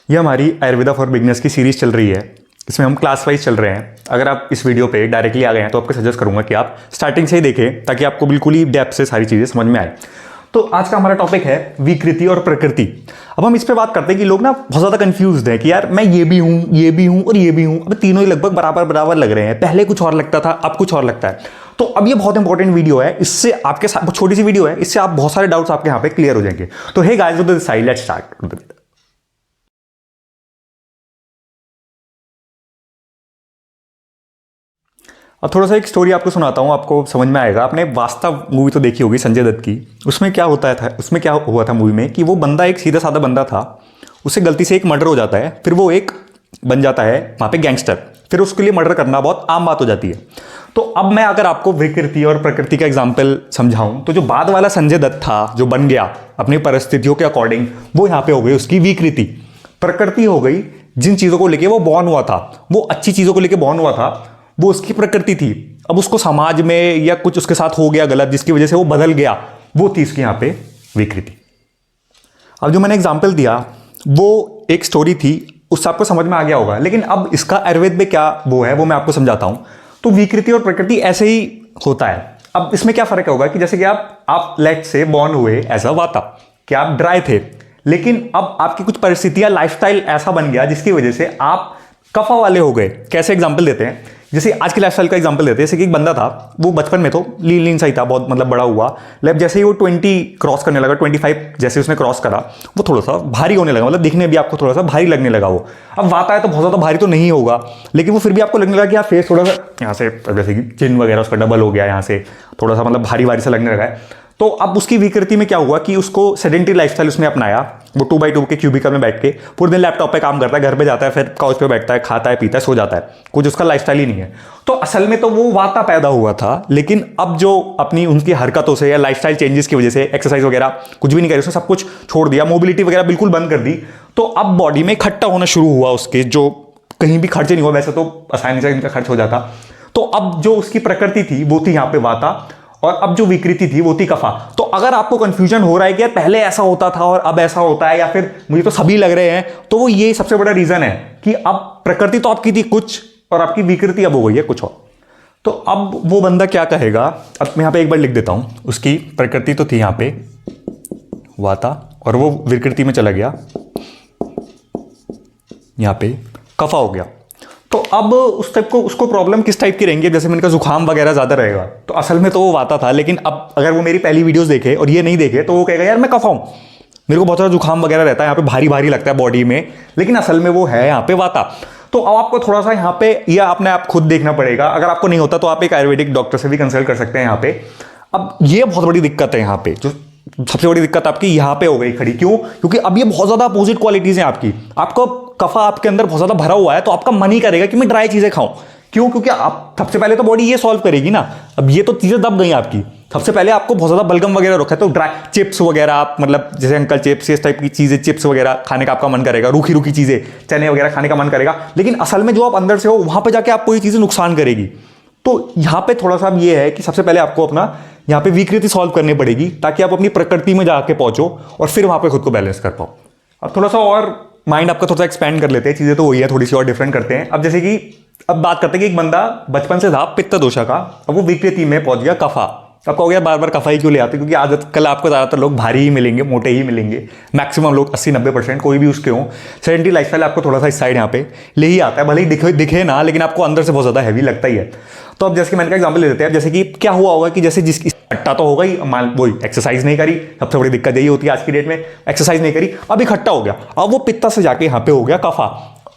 ये हमारी Ayurveda for beginners की सीरीज चल रही है। इसमें हम क्लास वाइज चल रहे हैं। अगर आप इस वीडियो पे डायरेक्टली आ गए हैं तो आपको सजेस्ट करूंगा कि आप स्टार्टिंग से ही देखें ताकि आपको बिल्कुल ही डेप्थ से सारी चीज़ें समझ में आए। तो आज का हमारा टॉपिक है विकृति और प्रकृति। अब हम इस पे बात करते हैं कि लोग ना बहुत ज़्यादा कंफ्यूज्ड हैं कि यार मैं ये भी हूँ, ये भी हूँ और ये भी हूँ। अब तीनों ही लगभग बराबर बराबर लग रहे हैं। पहले कुछ और लगता था, अब कुछ और लगता है। तो अब ये बहुत इंपॉर्टेंट वीडियो है। इससे आपके साथ छोटी सी वीडियो है, इससे आप बहुत सारे डाउट्स आपके यहाँ पे क्लियर हो जाएंगे। तो hey guys, with this side let's start. अब थोड़ा सा एक स्टोरी आपको सुनाता हूँ, आपको समझ में आएगा। आपने वास्तव मूवी तो देखी होगी संजय दत्त की। उसमें क्या हुआ था मूवी में कि वो बंदा एक सीधा साधा बंदा था। उससे गलती से एक मर्डर हो जाता है, फिर वो एक बन जाता है वहाँ पे गैंगस्टर। फिर उसके लिए मर्डर करना बहुत आम बात हो जाती है। तो अब मैं अगर आपको विकृति और प्रकृति का एग्जाम्पल समझाऊं तो जो बाद वाला संजय दत्त था, जो बन गया अपनी परिस्थितियों के अकॉर्डिंग, वो यहाँ पे हो गई उसकी विकृति। प्रकृति हो गई जिन चीज़ों को लेके वो बॉर्न हुआ था, वो अच्छी चीज़ों को लेके बॉर्न हुआ था, वो उसकी प्रकृति थी। अब उसको समाज में या कुछ उसके साथ हो गया गलत, जिसकी वजह से वो बदल गया, वो थी इसकी यहाँ पे विकृति। अब जो मैंने एग्जाम्पल दिया वो एक स्टोरी थी, उससे आपको समझ में आ गया होगा। लेकिन अब इसका आयुर्वेद में क्या वो है वो मैं आपको समझाता हूं। तो विकृति और प्रकृति ऐसे ही होता है। अब इसमें क्या फर्क होगा कि जैसे कि आप लेट से बॉर्न हुए ऐसा वाता कि आप ड्राई थे, लेकिन अब आपकी कुछ परिस्थितियां, लाइफस्टाइल ऐसा बन गया जिसकी वजह से आप कफा वाले हो गए। कैसे एग्जाम्पल देते हैं, जैसे आज की लाइफस्टाइल का एग्जांपल देते हैं। जैसे कि एक बंदा था, वो बचपन में तो लीन सा ही था, बहुत मतलब बड़ा हुआ। लेकिन जैसे ही वो 20 क्रॉस करने लगा, 25 जैसे उसने क्रॉस करा, वो थोड़ा सा भारी होने लगा। मतलब दिखने भी आपको थोड़ा सा भारी लगने लगा वो। अब वाता है तो बहुत ज़्यादा भारी तो नहीं होगा, लेकिन वो फिर भी आपको लगने लगा कि यार फेस थोड़ा सा यहाँ से, जैसे कि चिन वगैरह उसका डबल हो गया, यहाँ से थोड़ा सा मतलब भारी भारी सा लगने लगा है। तो अब उसकी विकृति में क्या हुआ कि उसको सेडेंटरी लाइफस्टाइल उसने अपनाया। वो 2x2 के क्यूबिकल में बैठ के पूरे दिन लैपटॉप पे काम करता है, घर पे जाता है, फिर काउच पे बैठता है, खाता है, पीता है, सो जाता है। कुछ उसका लाइफस्टाइल ही नहीं है। तो असल में तो वो वाता पैदा हुआ था, लेकिन अब जो अपनी उनकी हरकतों से या लाइफस्टाइल चेंजेस की वजह से, एक्सरसाइज वगैरह कुछ भी नहीं करी, उसने सब कुछ छोड़ दिया, मोबिलिटी वगैरह बिल्कुल बंद कर दी। तो अब बॉडी में इकट्ठा होना शुरू हुआ उसके, जो कहीं भी खर्च नहीं हुआ। वैसे तो आसानी से इनका खर्च हो जाता। तो अब जो उसकी प्रकृति थी वो थी यहाँ पे वाता, और अब जो विकृति थी वो थी कफा। तो अगर आपको कंफ्यूजन हो रहा है कि यार पहले ऐसा होता था और अब ऐसा होता है, या फिर मुझे तो सभी लग रहे हैं, तो वो ये सबसे बड़ा रीजन है कि अब प्रकृति तो आपकी थी कुछ और आपकी विकृति अब हो गई है कुछ और। तो अब वो बंदा क्या कहेगा, अब मैं यहां पे एक बार लिख देता हूं। उसकी प्रकृति तो थी यहां पे वाता, और वो विकृति में चला गया, यहां पे कफा हो गया। तो अब उस टाइप को, उसको प्रॉब्लम किस टाइप की रहेंगी, जैसे मैंने कहा जुकाम वगैरह ज़्यादा रहेगा। तो असल में तो वो वाता था, लेकिन अब अगर वो मेरी पहली वीडियोस देखे और ये नहीं देखे तो वो कहेगा यार मैं कफा हूँ, मेरे को बहुत सारा जुकाम वगैरह रहता है, यहाँ पे भारी भारी लगता है बॉडी में, लेकिन असल में वो है यहाँ पे वाता। तो अब आपको थोड़ा सा यहाँ पे यह अपने आप खुद देखना पड़ेगा। अगर आपको नहीं होता तो आप एक आयुर्वेदिक डॉक्टर से भी कंसल्ट कर सकते हैं यहाँ पे। अब ये बहुत बड़ी दिक्कत है यहाँ पे, जो सबसे बड़ी दिक्कत आपकी यहाँ पे हो गई खड़ी। क्यों? क्योंकि अब ये बहुत ज्यादा अपोजिट क्वालिटीज हैं आपकी। आपको कफा आपके अंदर बहुत ज्यादा भरा हुआ है, तो आपका मन ही करेगा कि मैं ड्राई चीजें खाऊं। क्यों? क्योंकि आप सबसे पहले तो बॉडी ये सॉल्व करेगी ना। अब ये तो चीजें दब गई आपकी। सबसे पहले आपको बहुत ज्यादा बलगम वगैरह रखा है, तो ड्राई चिप्स वगैरह, आप मतलब जैसे अंकल चिप्स, इस टाइप की चीजें, चिप्स वगैरह खाने का आपका मन करेगा, रूखी रूखी चीजें, चने वगैरह खाने का मन करेगा। लेकिन असल में जो आप अंदर से हो वहां पर जाके आपको ये चीजें नुकसान करेगी। तो यहाँ पे थोड़ा सा ये है कि सबसे पहले आपको अपना यहाँ पे विकृति सॉल्व करनी पड़ेगी, ताकि आप अपनी प्रकृति में जाके पहुंचो और फिर वहां पे खुद को बैलेंस कर पाओ। अब थोड़ा सा और माइंड आपका थोड़ा सा एक्सपेंड कर लेते हैं। चीजें तो वही है, थोड़ी सी और डिफरेंट करते हैं। अब जैसे कि अब बात करते हैं कि एक बंदा बचपन से था पित्त दोषा का, अब वो विकृति में पहुंच गया कफा। अब कहोगे बार बार कफा ही क्यों ले आते? क्योंकि आदत कल आपको ज्यादातर लोग भारी ही मिलेंगे, मोटे ही मिलेंगे। मैक्सिमम लोग 80-90% कोई भी उसके हों। सेडेंटरी लाइफस्टाइल आपको थोड़ा सा इस साइड यहाँ पे ले ही आता है, भले ही दिखे ना, लेकिन आपको अंदर से बहुत ज्यादा हैवी लगता ही है। तो अब जैसे कि मैंने का एग्जाम्पल ले लेते हैं। जैसे कि क्या हुआ होगा कि जैसे जिसकी इकट्ठा तो हो गई, वही एक्सरसाइज नहीं करी, सबसे बड़ी दिक्कत यही होती है आज की डेट में, एक्सरसाइज नहीं करी, अब इकट्ठा हो गया। अब वो पित्ता से जाके यहाँ पे हो गया कफा।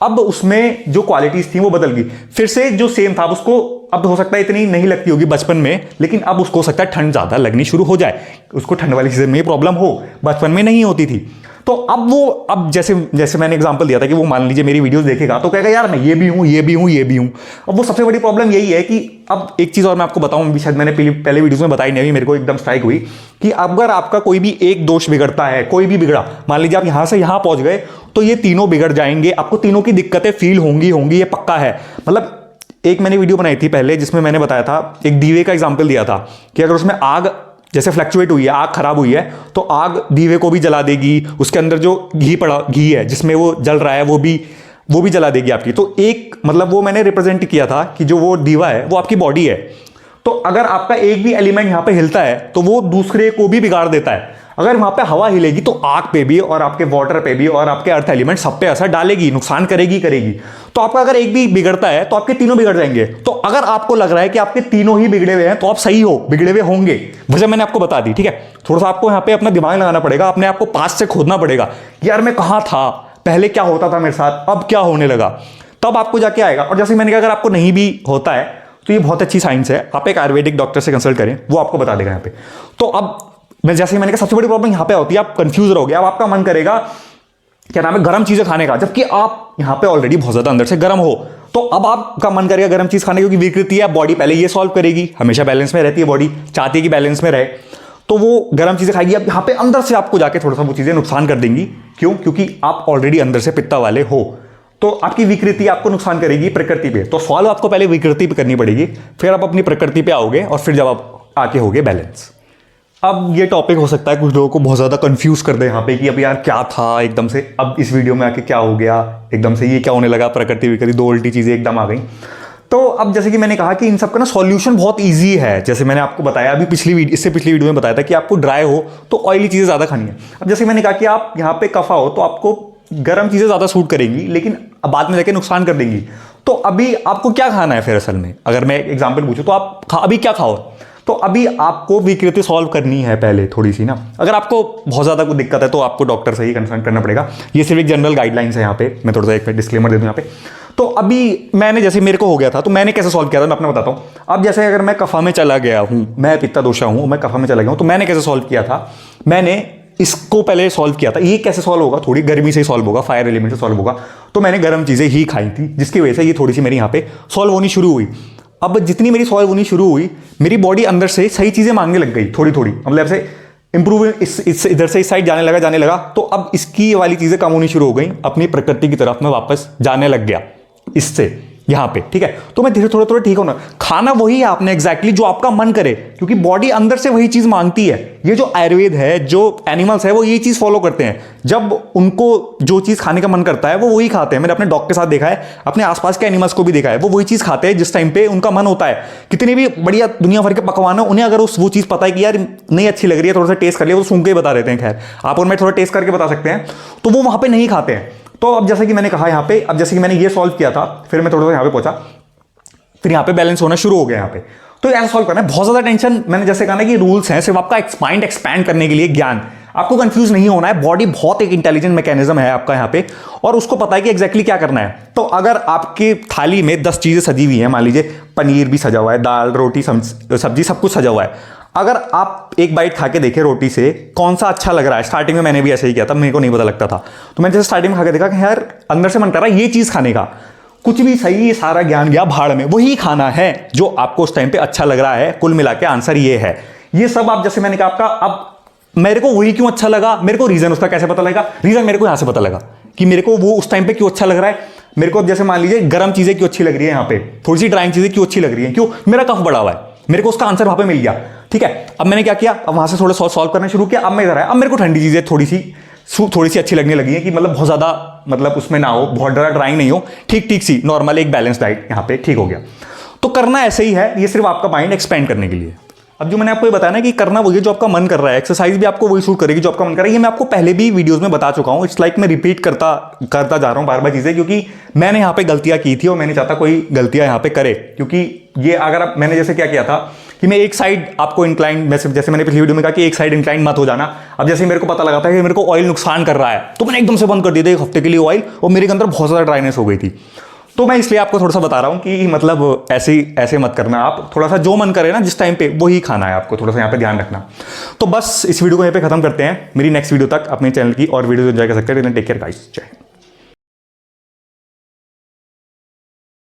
अब उसमें जो क्वालिटीज थी वो बदल गई। फिर से जो सेम था, उसको अब हो सकता है इतनी नहीं लगती होगी बचपन में, लेकिन अब उसको हो सकता है ठंड ज्यादा लगनी शुरू हो जाए। उसको ठंड वाली सीजन में प्रॉब्लम हो, बचपन में नहीं होती थी। तो अब जैसे मैंने एग्जांपल दिया था कि वो मान लीजिए मेरी वीडियोस देखेगा तो कहेगा यार मैं ये भी हूं, ये भी हूं, ये भी हूं। अब वो सबसे बड़ी प्रॉब्लम यही है कि अब एक चीज और मैं आपको बताऊं, भी शायद मैंने पहले वीडियोस में बताई नहीं, अभी मेरे को एकदम स्ट्राइक हुई कि अगर आपका कोई भी एक दोष बिगड़ता है, कोई भी बिगड़ा, मान लीजिए आप यहां से यहां पहुंच गए, तो ये तीनों बिगड़ जाएंगे। आपको तीनों की दिक्कतें फील होंगी, ये पक्का है। मतलब एक मैंने वीडियो बनाई थी पहले जिसमें मैंने बताया था, एक दीवे का एग्जाम्पल दिया था कि अगर उसमें आग, जैसे फ्लक्चुएट हुई है, आग खराब हुई है, तो आग दीवे को भी जला देगी, उसके अंदर जो घी है जिसमें वो जल रहा है वो भी जला देगी आपकी। तो एक मतलब वो मैंने रिप्रेजेंट किया था कि जो वो दीवा है वो आपकी बॉडी है। तो अगर आपका एक भी एलिमेंट यहां पे हिलता है तो वो दूसरे को भी बिगाड़ देता है। अगर वहां पे हवा हिलेगी तो आग पे भी और आपके वाटर पे भी और आपके अर्थ एलिमेंट सब पे असर डालेगी, नुकसान करेगी। तो आपका अगर एक भी बिगड़ता है तो आपके तीनों बिगड़ जाएंगे। तो अगर आपको लग रहा है कि आपके तीनों ही बिगड़े हुए हैं तो आप सही हो, बिगड़े हुए होंगे, वजह मैंने आपको बता दी, ठीक है। थोड़ा सा आपको यहाँ पे अपना दिमाग लगाना पड़ेगा, अपने आपको पास से खोदना पड़ेगा, यार मैं कहां था, पहले क्या होता था मेरे साथ, अब क्या होने लगा, तब आपको जाके आएगा। और जैसे मैंने कहा अगर आपको नहीं भी होता है तो ये बहुत अच्छी साइंस है, आप एक आयुर्वेदिक डॉक्टर से कंसल्ट करें, वो आपको बता देगा यहाँ पे। तो अब मैं जैसे मैंने कहा सबसे बड़ी प्रॉब्लम यहाँ पे होती है, आप कंफ्यूज रहोगे। अब आपका मन करेगा क्या नाम है गर्म चीजें खाने का, जबकि आप यहाँ पे ऑलरेडी बहुत ज्यादा अंदर से गर्म हो। तो अब आपका मन करेगा गर्म चीज खाने, क्योंकि विकृति है बॉडी पहले ये सॉल्व करेगी, हमेशा बैलेंस में रहती है बॉडी, चाहती है कि बैलेंस में रहे, तो वो गर्म चीजें खाएगी। अब यहाँ पे अंदर से आपको जाके थोड़ा सा वो चीजें नुकसान कर देंगी। क्यों? क्योंकि आप ऑलरेडी अंदर से पित्ता वाले हो, तो आपकी विकृति आपको नुकसान करेगी प्रकृति पे। तो सॉल्व आपको पहले विकृति पे करनी पड़ेगी, फिर आप अपनी प्रकृति पे आओगे और फिर जब आप आके होगे बैलेंस। अब ये टॉपिक हो सकता है कुछ लोगों को बहुत ज़्यादा कंफ्यूज कर दे यहाँ पे कि अब यार क्या था एकदम से, अब इस वीडियो में आके क्या हो गया एकदम से, ये क्या होने लगा, प्रकृति विकृति दो उल्टी चीज़ें एकदम आ गई। तो अब जैसे कि मैंने कहा कि इन सब का ना सॉल्यूशन बहुत इजी है। जैसे मैंने आपको बताया अभी इससे पिछली वीडियो में बताया था कि आपको ड्राई हो तो ऑयली चीज़ें ज़्यादा खानी है। अब जैसे मैंने कहा कि आप यहाँ पे कफा हो तो आपको गर्म चीज़ें ज़्यादा सूट करेंगी, लेकिन बाद में जाके नुकसान कर देंगी। तो अभी आपको क्या खाना है फिर असल में, अगर मैं एग्जाम्पल पूछूँ तो आप अभी क्या खाओ, तो अभी आपको विकृति सॉल्व करनी है पहले थोड़ी सी ना। अगर आपको बहुत ज़्यादा कोई दिक्कत है तो आपको डॉक्टर से ही कंसल्ट करना पड़ेगा। ये सिर्फ एक जनरल गाइडलाइंस है यहाँ पे, मैं थोड़ा सा एक डिस्क्लेमर दे दूँ यहाँ पे। तो अभी मैंने जैसे मेरे को हो गया था तो मैंने कैसे सॉल्व किया था मैं अपना बताता हूँ। अब जैसे अगर मैं कफा में चला गया हूँ, मैं पित्ता दोषा हूँ, मैं कफा में चला गया हूँ, तो मैंने कैसे सॉल्व किया था, मैंने इसको पहले सॉल्व किया था। ये कैसे सॉल्व होगा, थोड़ी गर्मी से ही सॉल्व होगा, फायर एलिमेंट से सॉल्व होगा। तो मैंने गर्म चीज़ें ही खाई थी जिसकी वजह से ये थोड़ी सी मेरी यहाँ पे सॉल्व होनी शुरू हुई। अब जितनी मेरी सॉल्व होनी शुरू हुई, मेरी बॉडी अंदर से सही चीज़ें मांगने लग गई थोड़ी थोड़ी, मतलब ऐसे इंप्रूव इधर से इस साइड जाने लगा। तो अब इसकी वाली चीज़ें कम होनी शुरू हो गई, अपनी प्रकृति की तरफ में वापस जाने लग गया इससे यहाँ पे, ठीक है। तो मैं धीरे थोड़ा ठीक होना, खाना वही है आपने एग्जैक्टली जो आपका मन करे, क्योंकि बॉडी अंदर से वही चीज मांगती है। ये जो आयुर्वेद है, जो एनिमल्स है, वो ये चीज फॉलो करते हैं। जब उनको जो चीज खाने का मन करता है वो वही खाते हैं। मैंने अपने डॉग के साथ देखा है, अपने आसपास के एनिमल्स को भी देखा है, वो वही चीज खाते हैं जिस टाइम पे उनका मन होता है। कितनी भी बढ़िया दुनिया भर के पकवान है, उन्हें अगर वो चीज पता है कि यार नहीं अच्छी लग रही है, थोड़ा सा टेस्ट कर लिया, वो सूंघ के ही बता देते हैं। खैर आप और मैं थोड़ा टेस्ट करके बता सकते हैं, तो वो वहां पे नहीं खाते हैं। तो अब जैसे कि मैंने कहा यहाँ पे, अब जैसे कि मैंने ये सॉल्व किया था, फिर मैं थोड़ा सा यहाँ पे पहुंचा, फिर यहाँ पे बैलेंस होना शुरू हो गया यहाँ पे। तो ऐसा सॉल्व करना है, बहुत ज्यादा टेंशन, मैंने जैसे कहा ना कि रूल्स हैं सिर्फ आपका माइंड एक्सपैंड करने के लिए, ज्ञान, आपको कंफ्यूज नहीं होना है। बॉडी बहुत एक इंटेलिजेंट मैकेनिज्म है आपका यहाँ पे, और उसको पता है कि एग्जैक्टली क्या करना है। तो अगर आपकी थाली में 10 चीजें सजी हुई हैं, मान लीजिए पनीर भी सजा हुआ है, दाल रोटी सब्जी सब कुछ सजा हुआ है, अगर आप एक बाइट खा के देखें रोटी से कौन सा अच्छा लग रहा है, स्टार्टिंग में मैंने भी ऐसे ही किया था, मेरे को नहीं पता लगता था, तो मैंने जैसे स्टार्टिंग में खा के देखा कि यार अंदर से मन कर रहा है ये चीज खाने का, कुछ भी सही, ये सारा ज्ञान गया भाड़ में, वही खाना है जो आपको उस टाइम पे अच्छा लग रहा है। कुल मिला के आंसर ये है। ये सब आप जैसे मैंने कहा आपका, अब मेरे को वही क्यों अच्छा लगा, मेरे को रीजन उसका कैसे पता लगेगा, रीजन मेरे को यहां से पता लगा कि मेरे को वो उस टाइम पे क्यों अच्छा लग रहा है। मेरे को जैसे मान लीजिए गर्म चीजें क्यों अच्छी लग रही है, यहाँ पे थोड़ी सी ड्राइंग चीजें क्यों अच्छी लग रही है, क्यों, मेरा कफ बढ़ा हुआ है, मेरे को उसका आंसर वहां पे मिल गया, ठीक है। अब मैंने क्या किया, अब वहां से थोड़ा सॉल्व करना शुरू किया। अब मैं इधर आया, अब मेरे को ठंडी चीजें थोड़ी सी अच्छी लगने लगी है, कि मतलब बहुत ज्यादा, मतलब उसमें ना हो, बहुत ज़्यादा ड्राइंग नहीं हो, ठीक सी नॉर्मल एक बैलेंस डाइट यहाँ पे ठीक हो गया। तो करना ऐसे ही है, ये सिर्फ आपका माइंड एक्सपेंड करने के लिए। अब जो मैंने आपको ये बताया ना कि करना वही जो आपका मन कर रहा है, एक्सरसाइज भी आपको वही सूट करेगी जो आपका मन कर रहा है। ये मैं आपको पहले भी वीडियोस में बता चुका हूँ, इट्स लाइक मैं रिपीट करता जा रहा हूँ बार बार चीजें, क्योंकि मैंने यहाँ पे गलतियां की थी और मैं नहीं चाहता कोई गलतियां यहाँ पे करे। क्योंकि ये अगर आप, मैंने जैसे क्या किया था कि मैं एक साइड आपको इंक्लाइन, जैसे मैंने पिछली वीडियो में कहा कि एक साइड इंक्लाइन मत हो जाना। अब जैसे मेरे को पता लगा था कि मेरे को ऑयल नुकसान कर रहा है, तो मैंने एकदम से बंद कर दिया था एक हफ्ते के लिए ऑयल, और मेरे अंदर बहुत ज़्यादा ड्राइनेस हो गई थी। तो मैं इसलिए आपको थोड़ा सा बता रहा हूँ कि मतलब ऐसे मत करना, आप थोड़ा सा जो मन करे ना जिस टाइम पे वही खाना है आपको, थोड़ा सा यहाँ पे ध्यान रखना। तो बस इस वीडियो को यहाँ पे खत्म करते हैं, मेरी नेक्स्ट वीडियो तक अपने चैनल की और वीडियो एंजॉय कर सकते हैं। टेक केयर गाइस, जय।